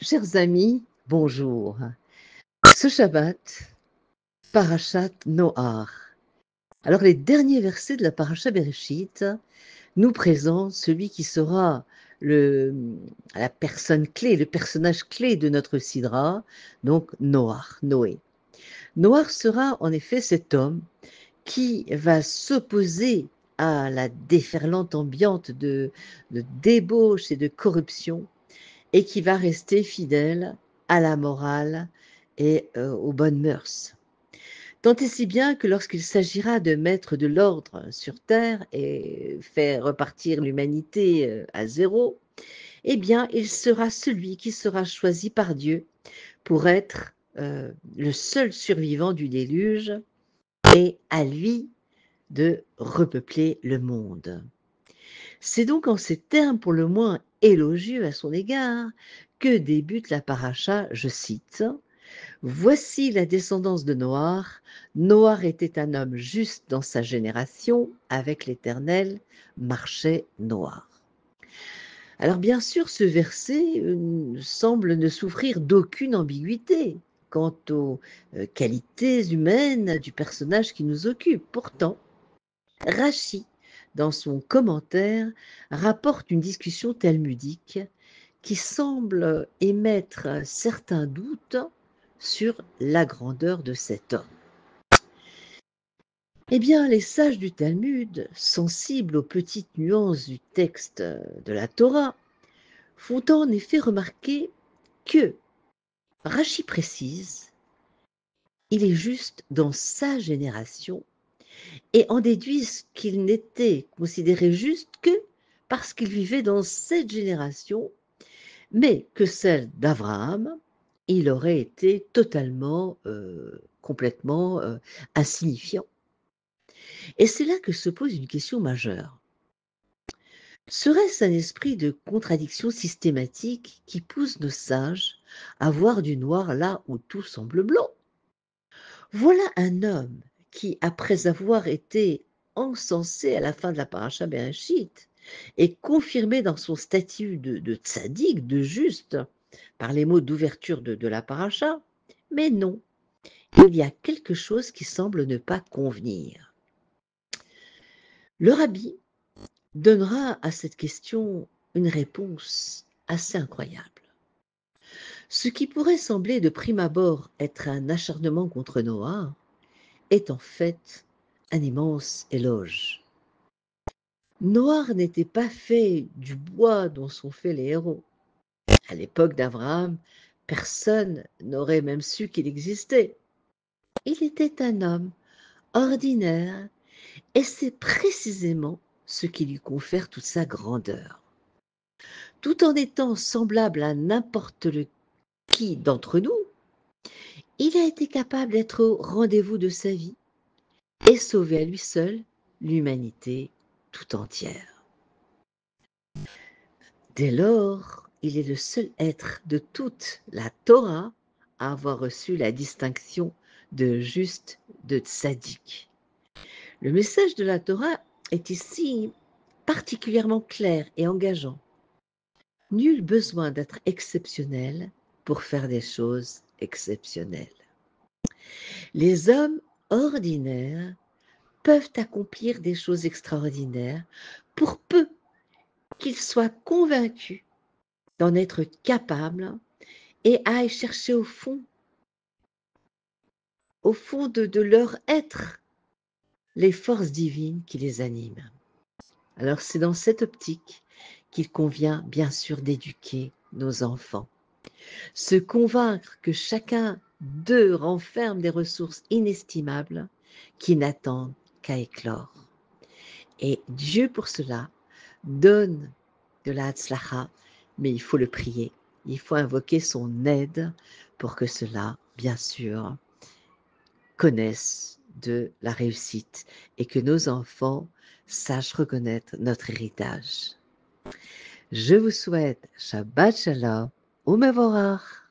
Chers amis, bonjour. Ce Shabbat, Parashat Noach. Alors les derniers versets de la Parashat Bereshit nous présentent celui qui sera le, la personne clé, le personnage clé de notre Sidra, donc Noach, Noé. Noach sera en effet cet homme qui va s'opposer à la déferlante ambiante de débauche et de corruption et qui va rester fidèle à la morale et aux bonnes mœurs. Tant et si bien que lorsqu'il s'agira de mettre de l'ordre sur terre et faire repartir l'humanité à zéro, eh bien, il sera celui qui sera choisi par Dieu pour être le seul survivant du déluge et à lui de repeupler le monde. C'est donc en ces termes pour le moins élogieux à son égard que débute la paracha, je cite, Voici la descendance de Noach. Noach était un homme juste dans sa génération, avec l'Éternel marchait Noach. Alors bien sûr, ce verset semble ne souffrir d'aucune ambiguïté quant aux qualités humaines du personnage qui nous occupe. Pourtant, Rachi, dans son commentaire, rapporte une discussion talmudique qui semble émettre certains doutes sur la grandeur de cet homme. Eh bien, les sages du Talmud, sensibles aux petites nuances du texte de la Torah, font en effet remarquer que, Rachi précise, il est juste dans sa génération et en déduisent qu'il n'était considéré juste que parce qu'il vivait dans cette génération, mais que celle d'Abraham, il aurait été totalement, complètement insignifiant. Et c'est là que se pose une question majeure. Serait-ce un esprit de contradiction systématique qui pousse nos sages à voir du noir là où tout semble blanc? Voilà un homme qui, après avoir été encensé à la fin de la paracha Bereshit et confirmé dans son statut de tzaddik, de juste, par les mots d'ouverture de la paracha, mais non, il y a quelque chose qui semble ne pas convenir. Le rabbi donnera à cette question une réponse assez incroyable. Ce qui pourrait sembler de prime abord être un acharnement contre Noah est en fait un immense éloge. Noah n'était pas fait du bois dont sont faits les héros. À l'époque d'Abraham, personne n'aurait même su qu'il existait. Il était un homme ordinaire et c'est précisément ce qui lui confère toute sa grandeur. Tout en étant semblable à n'importe qui d'entre nous, il a été capable d'être au rendez-vous de sa vie et sauver à lui seul l'humanité tout entière. Dès lors, il est le seul être de toute la Torah à avoir reçu la distinction de juste, de tzaddik. Le message de la Torah est ici particulièrement clair et engageant. Nul besoin d'être exceptionnel pour faire des choses exceptionnelles. Les hommes ordinaires peuvent accomplir des choses extraordinaires pour peu qu'ils soient convaincus d'en être capables et aillent chercher au fond de leur être, les forces divines qui les animent. Alors c'est dans cette optique qu'il convient bien sûr d'éduquer nos enfants. Se convaincre que chacun d'eux renferme des ressources inestimables qui n'attendent qu'à éclore. Et Dieu pour cela donne de la hatzlacha, mais il faut le prier. Il faut invoquer son aide pour que cela, bien sûr, connaisse de la réussite et que nos enfants sachent reconnaître notre héritage. Je vous souhaite Shabbat Shalom ou Mevorach.